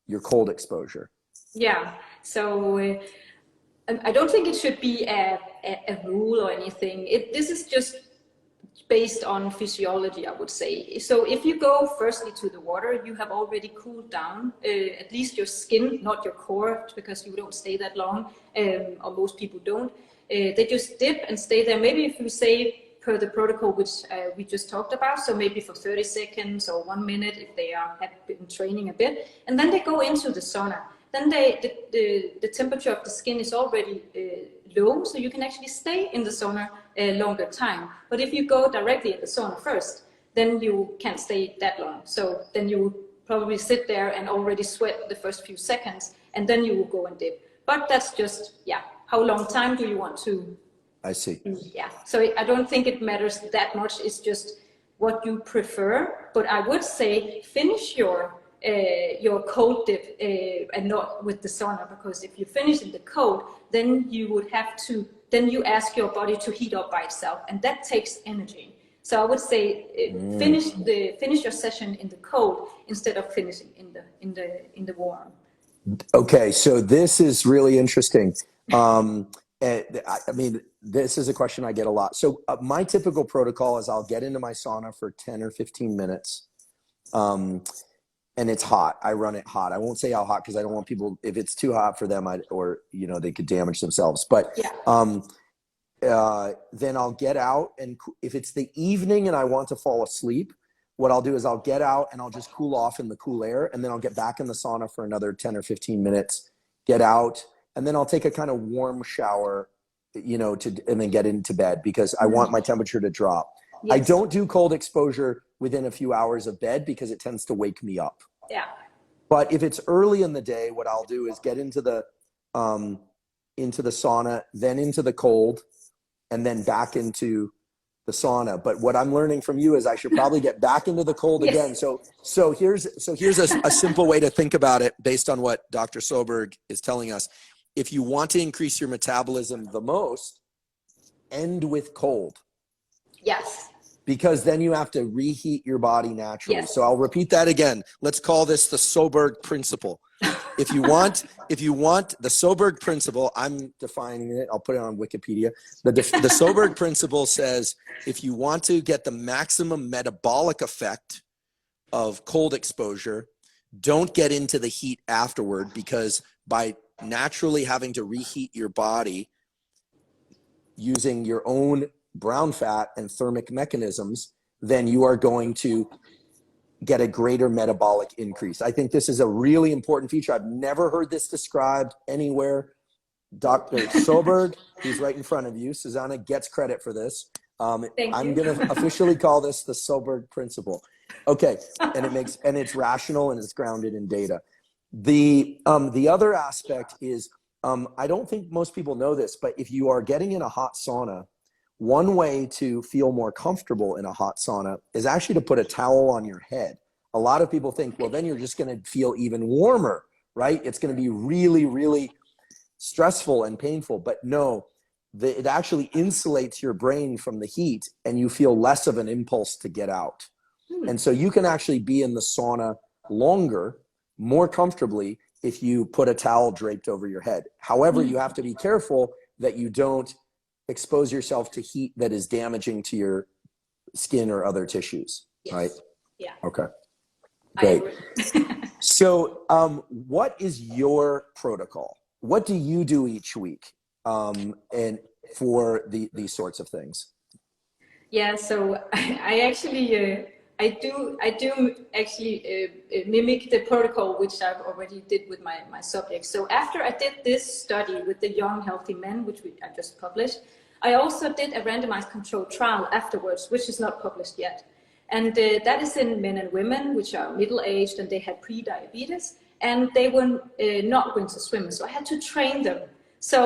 [SPEAKER 1] your cold exposure?
[SPEAKER 2] Yeah, so I don't think it should be a rule or anything. This is just based on physiology, I would say. So if you go firstly to the water, you have already cooled down, at least your skin, not your core, because you don't stay that long, or most people don't. They just dip and stay there. Maybe if you say per the protocol which we just talked about, so maybe for 30 seconds or 1 minute if they have been training a bit, and then they go into the sauna. Then the temperature of the skin is already low, so you can actually stay in the sauna a longer time. But if you go directly in the sauna first, then you can't stay that long. So then you probably sit there and already sweat the first few seconds, and then you will go and dip. But that's just, how long time do you want to?
[SPEAKER 1] I see.
[SPEAKER 2] Yeah, so I don't think it matters that much. It's just what you prefer. But I would say finish your cold dip and not with the sauna, because if you finish in the cold, then you would have to, then you ask your body to heat up by itself, and that takes energy. So I would say finish your session in the cold instead of finishing in the warm.
[SPEAKER 1] Okay, so this is really interesting. I mean, this is a question I get a lot. So my typical protocol is I'll get into my sauna for 10 or 15 minutes. And it's hot. I run it hot. I won't say how hot, because I don't want people, if it's too hot for them, they could damage themselves. But then I'll get out, and if it's the evening and I want to fall asleep, what I'll do is I'll get out and I'll just cool off in the cool air, and then I'll get back in the sauna for another 10 or 15 minutes, get out, and then I'll take a kind of warm shower, and then get into bed, because I want my temperature to drop. Yes. I don't do cold exposure within a few hours of bed, because it tends to wake me up.
[SPEAKER 2] Yeah.
[SPEAKER 1] But if it's early in the day, what I'll do is get into the sauna, then into the cold, and then back into the sauna. But what I'm learning from you is I should probably get back into the cold again. So here's a simple way to think about it based on what Dr. Søberg is telling us. If you want to increase your metabolism the most, end with cold.
[SPEAKER 2] Yes.
[SPEAKER 1] Because then you have to reheat your body naturally.
[SPEAKER 2] Yes.
[SPEAKER 1] So I'll repeat that again. Let's call this the Søberg Principle. If you want the Søberg Principle, I'm defining it. I'll put it on Wikipedia. The Søberg Principle says, if you want to get the maximum metabolic effect of cold exposure, don't get into the heat afterward, because by naturally having to reheat your body using your own brown fat and thermic mechanisms, then you are going to get a greater metabolic increase. I think this is a really important feature. I've never heard this described anywhere. Dr. Søberg, who's right in front of you. Susanna gets credit for this.
[SPEAKER 2] Thank
[SPEAKER 1] I'm
[SPEAKER 2] you.
[SPEAKER 1] going to officially call this the Søberg Principle. Okay, and it's rational and it's grounded in data. The other aspect is, I don't think most people know this, but if you are getting in a hot sauna, one way to feel more comfortable in a hot sauna is actually to put a towel on your head. A lot of people think, well, then you're just going to feel even warmer, right? It's going to be really, really stressful and painful. But no, it actually insulates your brain from the heat and you feel less of an impulse to get out. And so you can actually be in the sauna longer, more comfortably, if you put a towel draped over your head. However, you have to be careful that you don't expose yourself to heat that is damaging to your skin or other tissues, right?
[SPEAKER 2] Yeah.
[SPEAKER 1] Okay, great. So what is your protocol? What do you do each week and for these sorts of things?
[SPEAKER 2] Yeah, so I actually I do actually mimic the protocol which I've already did with my subjects. So after I did this study with the young healthy men, which I just published, I also did a randomized controlled trial afterwards, which is not published yet. And that is in men and women, which are middle-aged and they had pre-diabetes, and they were not winter swimmers. So I had to train them. So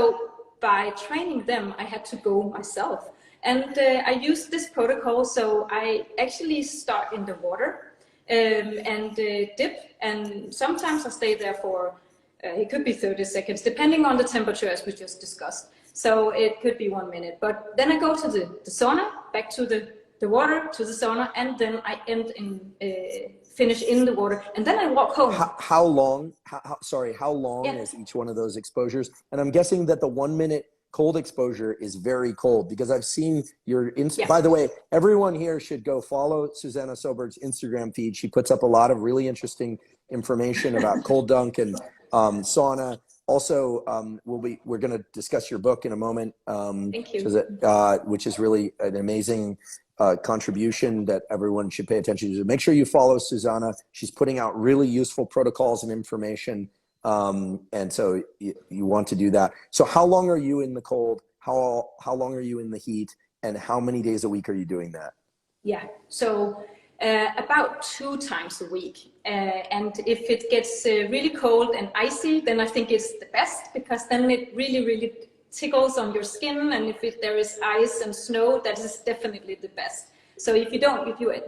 [SPEAKER 2] by training them, I had to go myself. And I used this protocol, so I actually start in the water and dip, and sometimes I stay there for, it could be 30 seconds, depending on the temperature as we just discussed. So it could be 1 minute, but then I go to the sauna, back to the water, to the sauna, and then I finish in the water, and then I walk home.
[SPEAKER 1] How long is each one of those exposures? And I'm guessing that the 1 minute cold exposure is very cold, because I've seen your by the way, everyone here should go follow Susanna Søberg's Instagram feed. She puts up a lot of really interesting information about cold dunk and sauna. Also, we're going to discuss your book in a moment.
[SPEAKER 2] Thank you.
[SPEAKER 1] Which is really an amazing contribution that everyone should pay attention to. Make sure you follow Susanna. She's putting out really useful protocols and information. And so you want to do that. So how long are you in the cold? How long are you in the heat? And how many days a week are you doing that?
[SPEAKER 2] Yeah, so about 2 times a week. And if it gets really cold and icy, then I think it's the best, because then it really, really tickles on your skin. And if there is ice and snow, that is definitely the best. So if you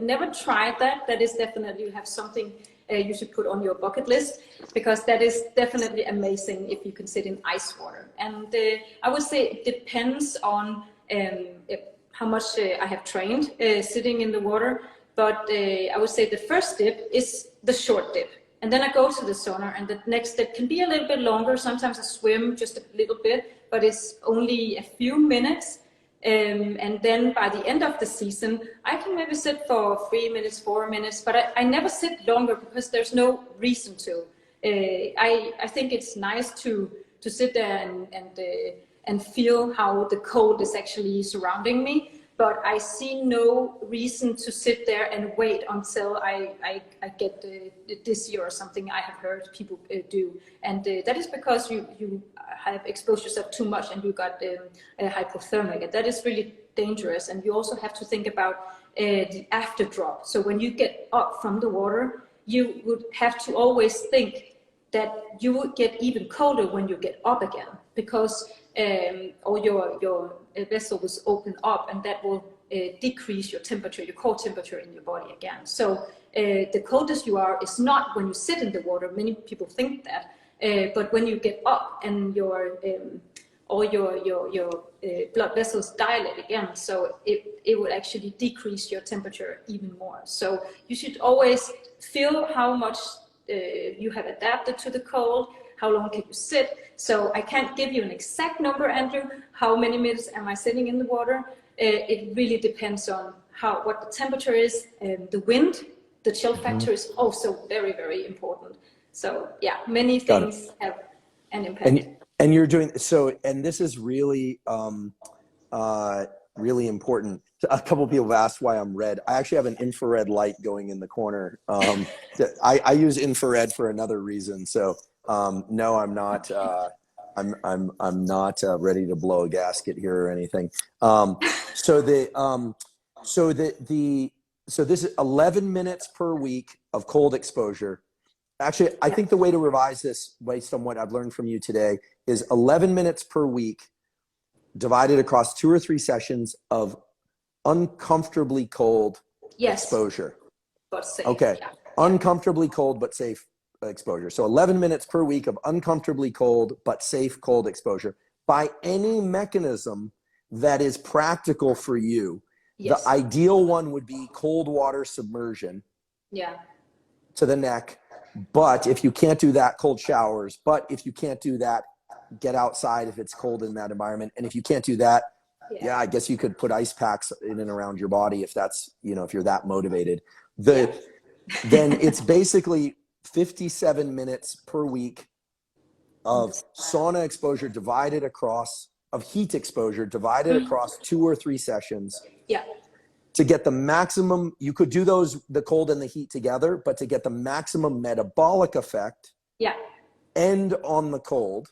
[SPEAKER 2] never tried that, that is definitely, you have something you should put on your bucket list, because that is definitely amazing if you can sit in ice water. And I would say it depends on how much I have trained sitting in the water, but I would say the first dip is the short dip, and then I go to the sauna, and the next dip can be a little bit longer. Sometimes I swim just a little bit, but it's only a few minutes. And then by the end of the season, I can maybe sit for 3 minutes, 4 minutes, but I never sit longer, because there's no reason to. I think it's nice to sit there and feel how the cold is actually surrounding me, but I see no reason to sit there and wait until I get dizzy or something. I have heard people do, and that is because you have exposed yourself too much and you got hypothermic, and that is really dangerous. And you also have to think about the after drop. So when you get up from the water, you would have to always think that you would get even colder when you get up again, because all your vessel will open up, and that will decrease your temperature, your core temperature in your body again. So the coldest you are is not when you sit in the water. Many people think that, but when you get up and all your blood vessels dilate again, so it will actually decrease your temperature even more. So you should always feel how much you have adapted to the cold, how long can you sit. So I can't give you an exact number, Andrew, how many minutes am I sitting in the water. It really depends on what the temperature is, the wind, the chill factor is also very, very important. So yeah, many things have an impact.
[SPEAKER 1] And you're doing so, and this is really really important. A couple of people have asked why I'm red. I actually have an infrared light going in the corner. I use infrared for another reason. So no, I'm not I'm not ready to blow a gasket here or anything. So this is 11 minutes per week of cold exposure. Actually, I think the way to revise this, based on what I've learned from you today, is 11 minutes per week divided across 2 or 3 sessions of uncomfortably cold exposure.
[SPEAKER 2] But safe.
[SPEAKER 1] Okay.
[SPEAKER 2] Yeah.
[SPEAKER 1] Uncomfortably cold but safe exposure. So 11 minutes per week of uncomfortably cold but safe cold exposure by any mechanism that is practical for you.
[SPEAKER 2] Yes.
[SPEAKER 1] The ideal one would be cold water submersion to the neck. But if you can't do that, cold showers. But if you can't do that, get outside if it's cold in that environment. And if you can't do that, I guess you could put ice packs in and around your body if that's, if you're that motivated. Then it's basically 57 minutes per week of sauna exposure divided across, of heat exposure divided across 2 or 3 sessions.
[SPEAKER 2] Yeah.
[SPEAKER 1] To get the maximum, you could do those, the cold and the heat together, but to get the maximum metabolic effect, end on the cold.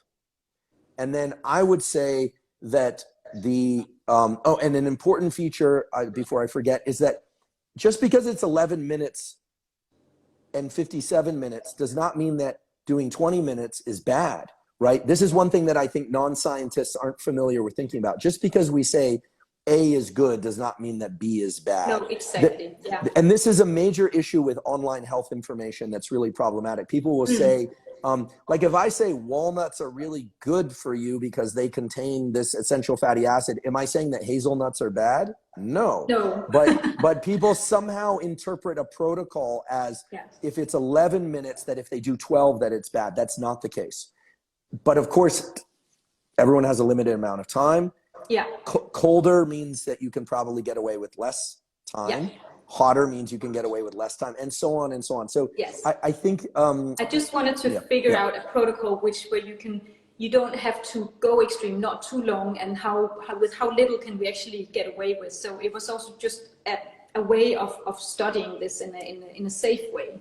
[SPEAKER 1] And then I would say that and an important feature before I forget is that just because it's 11 minutes and 57 minutes does not mean that doing 20 minutes is bad, right? This is one thing that I think non-scientists aren't familiar with thinking about. Just because we say A is good does not mean that B is bad.
[SPEAKER 2] No, exactly.
[SPEAKER 1] And this is a major issue with online health information that's really problematic. People will say, like if I say walnuts are really good for you because they contain this essential fatty acid, am I saying that hazelnuts are bad? No. But people somehow interpret a protocol as if it's 11 minutes, that if they do 12, that it's bad. That's not the case. But of course, everyone has a limited amount of time. Colder means that you can probably get away with less time. Hotter means you can get away with less time, and so on and so on. So I think
[SPEAKER 2] I just wanted to figure out a protocol where you don't have to go extreme, not too long, and with how little can we actually get away with. So it was also just a way of studying this in a safe way.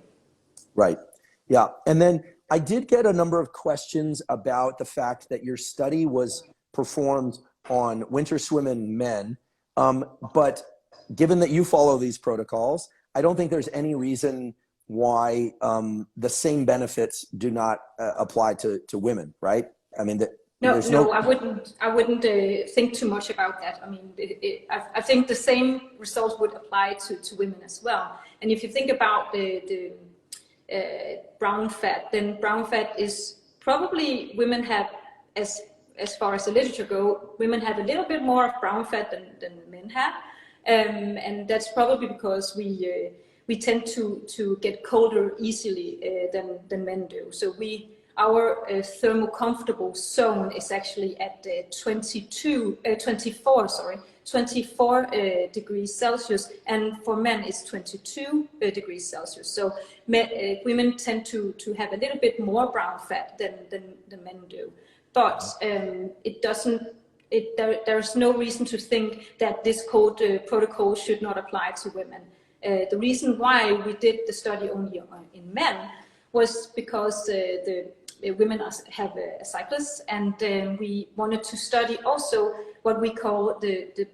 [SPEAKER 1] Right. Yeah. And then I did get a number of questions about the fact that your study was performed on winter swimming men, but given that you follow these protocols, I don't think there's any reason why the same benefits do not apply to women, right? I mean,
[SPEAKER 2] no, I wouldn't think too much about that. I mean, I think the same results would apply to women as well. And if you think about the brown fat, then brown fat is probably women have, as far as the literature go, women have a little bit more of brown fat than men have. And that's probably because we tend to get colder easily than men do. So our thermocomfortable zone is actually at 24 degrees Celsius, and for men it's 22 degrees Celsius. So women tend to have a little bit more brown fat than men do. But there's no reason to think that this protocol should not apply to women. The reason why we did the study only in men was because the women have a cyclus, and we wanted to study also what we call the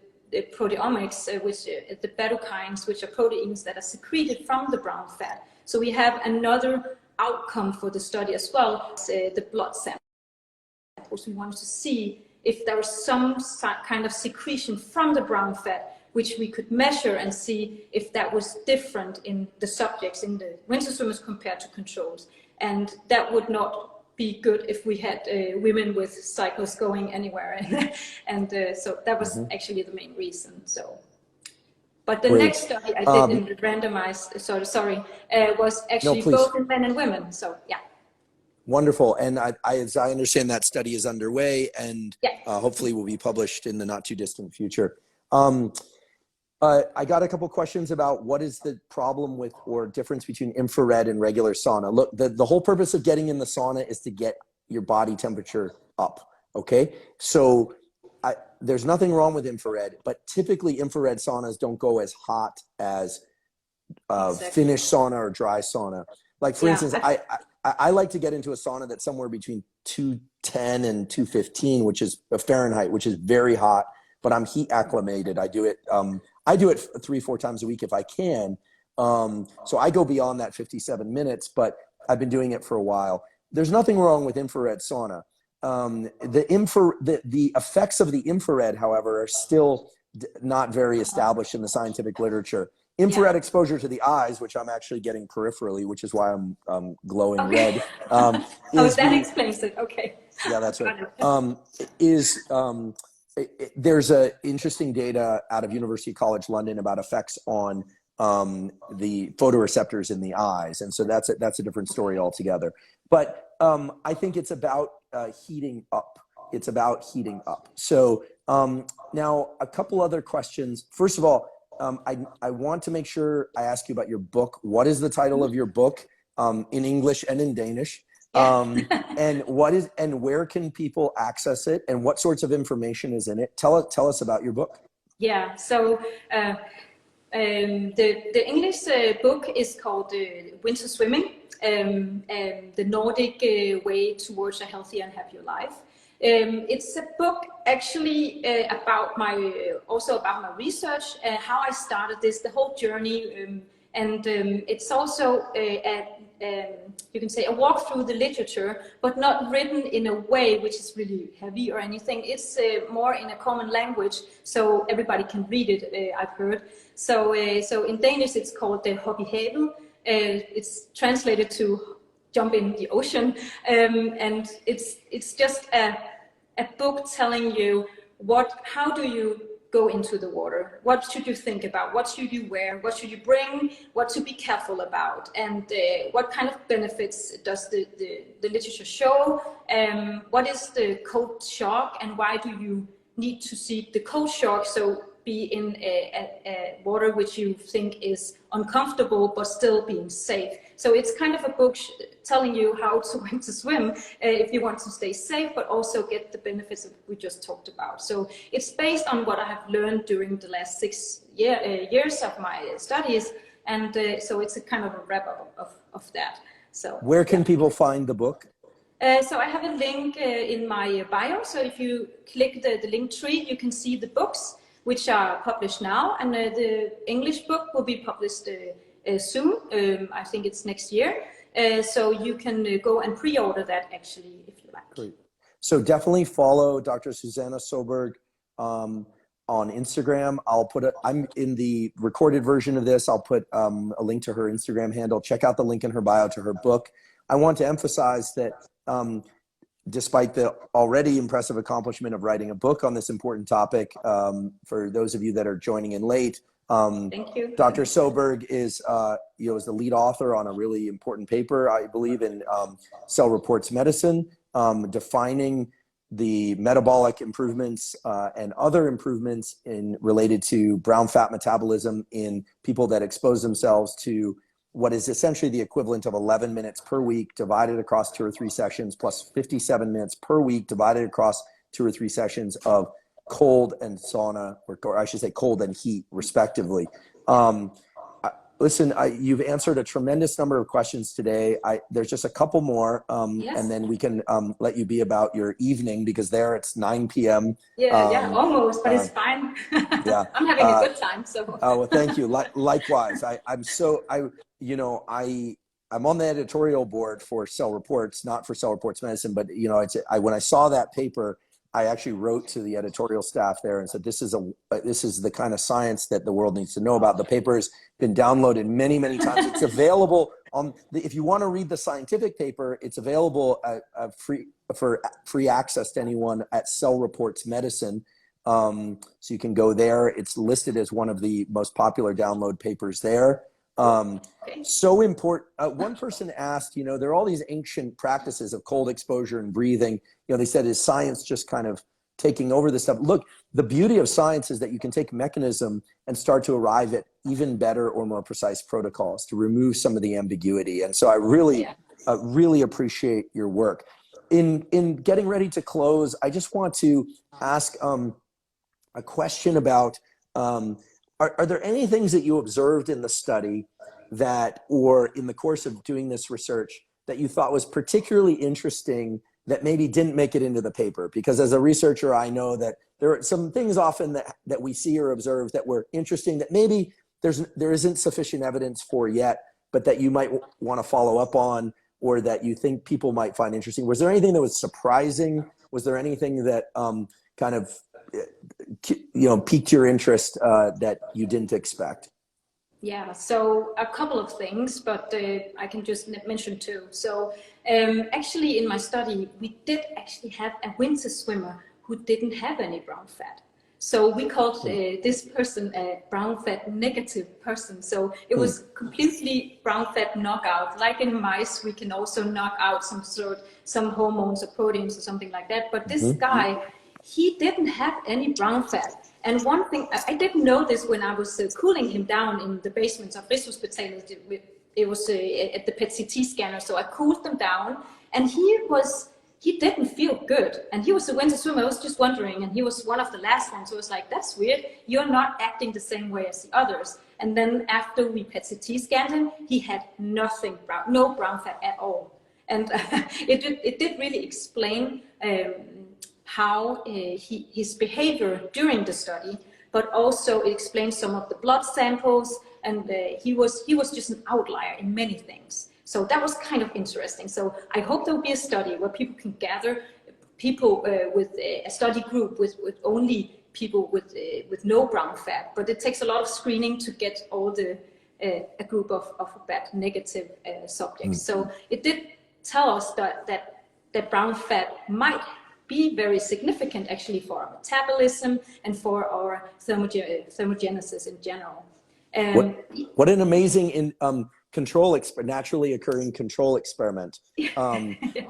[SPEAKER 2] proteomics, which the beta-kines, which are proteins that are secreted from the brown fat. So we have another outcome for the study as well, the blood samples. We wanted to see if there was some kind of secretion from the brown fat, which we could measure and see if that was different in the subjects, in the winter swimmers compared to controls. And that would not be good if we had women with cycles going anywhere. And so that was actually the main reason. So, but the next study I did in the randomized, was actually both in men and women. So yeah.
[SPEAKER 1] Wonderful. And as I understand, that study is underway and hopefully will be published in the not too distant future. I got a couple questions about what is the problem with or difference between infrared and regular sauna. Look, the whole purpose of getting in the sauna is to get your body temperature up. Okay. So there's nothing wrong with infrared, but typically infrared saunas don't go as hot as Finnish sauna or dry sauna. Like for instance, I like to get into a sauna that's somewhere between 210 and 215, which is a Fahrenheit, which is very hot, but I'm heat acclimated. I do it 3-4 times a week if I can. So I go beyond that 57 minutes, but I've been doing it for a while. There's nothing wrong with infrared sauna. The effects of the infrared, however, are still not very established in the scientific literature. Infrared exposure to the eyes, which I'm actually getting peripherally, which is why I'm glowing red.
[SPEAKER 2] That explains it. Okay.
[SPEAKER 1] Yeah, that's right. There's a interesting data out of University College London about effects on the photoreceptors in the eyes, and so that's a different story altogether. But I think it's about heating up. It's about heating up. So now a couple other questions. First of all, I want to make sure I ask you about your book. What is the title of your book in English and in Danish? And where can people access it? And what sorts of information is in it? Tell us about your book.
[SPEAKER 2] Yeah. So the English book is called Winter Swimming, the Nordic way towards a healthier and happier life. It's a book actually about my research, how I started this, the whole journey, and it's also you can say a walk through the literature, but not written in a way which is really heavy or anything. It's more in a common language, so everybody can read it. I've heard. So in Danish it's called the Hobbyhavet. It's translated to jump in the ocean, and it's just a book telling you how do you go into the water, what should you think about, what should you wear, what should you bring, what to be careful about, and what kind of benefits does the literature show, what is the cold shock, and why do you need to see the cold shock, so be in a water which you think is uncomfortable but still being safe. So it's kind of a book telling you how to when to swim if you want to stay safe, but also get the benefits that we just talked about. So it's based on what I have learned during the last 6 years of my studies, and so it's a kind of a wrap up of that. So
[SPEAKER 1] where can people find the book?
[SPEAKER 2] So I have a link in my bio. So if you click the link tree, you can see the books which are published now, and the English book will be published soon. I think it's next year. So you can go and pre-order that actually if you like.
[SPEAKER 1] Great. So definitely follow Dr. Susanna Søberg on Instagram. I'm in the recorded version of this. I'll put a link to her Instagram handle. Check out the link in her bio to her book. I want to emphasize that despite the already impressive accomplishment of writing a book on this important topic, for those of you that are joining in late,
[SPEAKER 2] thank you.
[SPEAKER 1] Dr. Søberg is the lead author on a really important paper, I believe, in Cell Reports Medicine, defining the metabolic improvements and other improvements related to brown fat metabolism in people that expose themselves to what is essentially the equivalent of 11 minutes per week divided across 2 or 3 sessions, plus 57 minutes per week divided across 2 or 3 sessions of cold and sauna, or I should say cold and heat, respectively. Listen, you've answered a tremendous number of questions today. There's just a couple more,
[SPEAKER 2] yes.
[SPEAKER 1] And then we can let you be about your evening, because there it's 9 p.m.
[SPEAKER 2] Yeah, almost, but it's fine.
[SPEAKER 1] Yeah,
[SPEAKER 2] I'm having a good time. So.
[SPEAKER 1] Oh, well, thank you. Likewise, I'm on the editorial board for Cell Reports, not for Cell Reports Medicine, but when I saw that paper, I actually wrote to the editorial staff there and said, this is the kind of science that the world needs to know about. The paper has been downloaded many, many times. It's available if you want to read the scientific paper, it's available for free access to anyone at Cell Reports Medicine. So you can go there. It's listed as one of the most popular download papers there. So important. One person asked, there are all these ancient practices of cold exposure and breathing. They said, is science just kind of taking over this stuff? Look, the beauty of science is that you can take mechanism and start to arrive at even better or more precise protocols to remove some of the ambiguity. And so I really appreciate your work. In getting ready to close, I just want to ask a question about, are there any things that you observed in the study or in the course of doing this research that you thought was particularly interesting that maybe didn't make it into the paper? Because as a researcher, I know that there are some things often that we see or observe that were interesting that maybe there isn't sufficient evidence for yet, but that you might want to follow up on, or that you think people might find interesting. Was there anything that was surprising? Was there anything that kind of, piqued your interest that you didn't expect?
[SPEAKER 2] Yeah, so a couple of things, but I can just mention two. So actually in my study, we did actually have a winter swimmer who didn't have any brown fat. So we called this person a brown fat negative person. So it was completely brown fat knockout. Like in mice, we can also knock out some hormones or proteins or something like that. But this guy, he didn't have any brown fat. And one thing, I didn't know this when I was cooling him down in the basements of Rigshospitalet. It was at the PET-CT scanner, so I cooled them down, and he didn't feel good. And he was a winter swimmer. I was just wondering, and he was one of the last ones. So I was like, that's weird. You're not acting the same way as the others. And then after we PET-CT scanned him, he had nothing brown, no brown fat at all. And it did really explain how his behavior during the study, but also it explains some of the blood samples, and he was just an outlier in many things. So that was kind of interesting. So I hope there will be a study where people can gather people with a study group with only people with no brown fat, but it takes a lot of screening to get all a group of fat negative subjects. So it did tell us that brown fat might be very significant actually for our metabolism and for our thermogenesis in general.
[SPEAKER 1] What an amazing naturally occurring control experiment.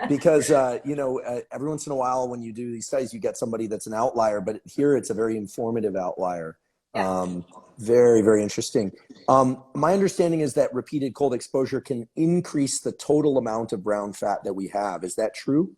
[SPEAKER 1] Because every once in a while when you do these studies, you get somebody that's an outlier, but here it's a very informative outlier. Very, very interesting. My understanding is that repeated cold exposure can increase the total amount of brown fat that we have. Is that true?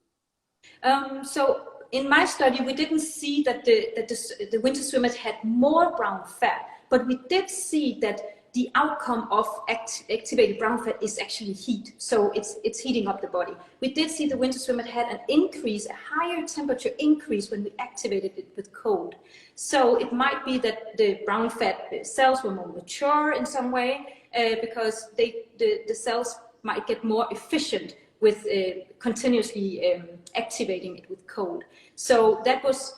[SPEAKER 2] So in my study, we didn't see that the winter swimmers had more brown fat, but we did see that the outcome of activated brown fat is actually heat. So it's heating up the body. We did see the winter swimmer had an increase, a higher temperature increase when we activated it with cold. So it might be that the brown fat cells were more mature in some way, because the cells might get more efficient with continuously activating it with cold. So that was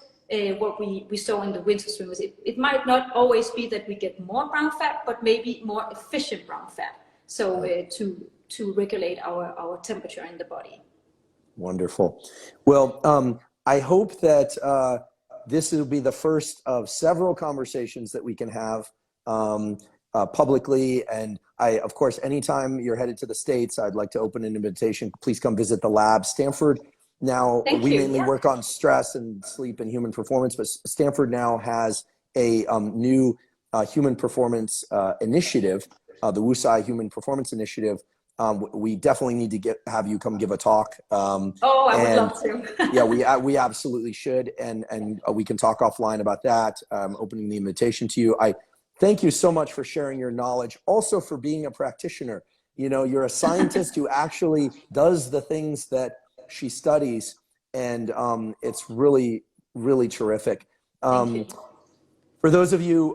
[SPEAKER 2] what we saw in the winter swimmers. It might not always be that we get more brown fat, but maybe more efficient brown fat. So to regulate our temperature in the body. Wonderful.
[SPEAKER 1] Well, I hope that this will be the first of several conversations that we can have publicly. And of course, anytime you're headed to the States, I'd like to open an invitation. Please come visit the lab. Stanford now, we mainly work on stress and sleep and human performance, but Stanford now has a new human performance initiative, the WUSI Human Performance Initiative. We definitely need to have you come give a talk.
[SPEAKER 2] I would love to.
[SPEAKER 1] Yeah, we absolutely should, and we can talk offline about that. Opening the invitation to you. I thank you so much for sharing your knowledge, also for being a practitioner. You're a scientist who actually does the things that she studies, and it's really, really terrific.
[SPEAKER 2] Thank you.
[SPEAKER 1] For those of you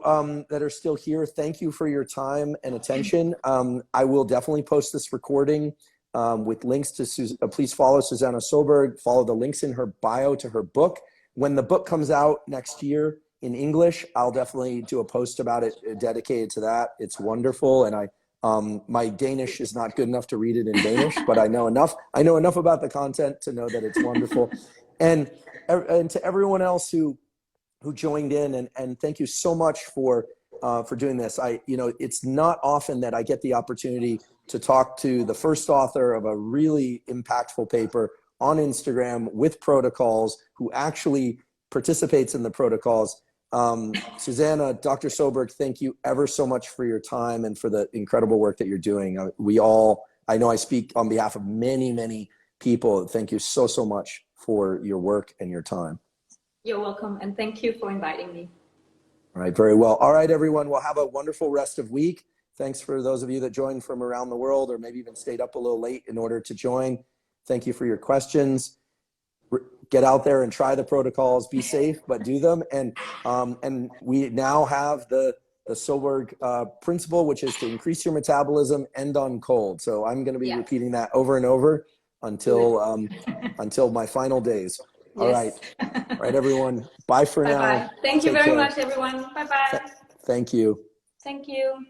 [SPEAKER 1] that are still here, thank you for your time and attention. I will definitely post this recording with links to please follow Susanna Søberg, follow the links in her bio to her book. When the book comes out next year in English, I'll definitely do a post about it dedicated to that. It's wonderful, and my Danish is not good enough to read it in Danish, but I know enough about the content to know that it's wonderful. And to everyone else who joined in, and thank you so much for doing this. It's not often that I get the opportunity to talk to the first author of a really impactful paper on Instagram with protocols, who actually participates in the protocols. Susanna, Dr. Søberg, thank you ever so much for your time and for the incredible work that you're doing. I know I speak on behalf of many, many people. Thank you so, so much for your work and your time.
[SPEAKER 2] You're welcome, and thank you for inviting me.
[SPEAKER 1] All right, very well. All right, everyone, we'll have a wonderful rest of week, Thanks for those of you that joined from around the world or maybe even stayed up a little late in order to join. Thank you for your questions. Get out there and try the protocols. Be safe, but do them. And we now have the Søberg principle, which is to increase your metabolism, end on cold. So I'm going to be repeating that over and over until until my final days. All right. All right, everyone. Bye for now.
[SPEAKER 2] Bye-bye. Thank you very much, everyone. Bye-bye.
[SPEAKER 1] Thank you.
[SPEAKER 2] Thank you.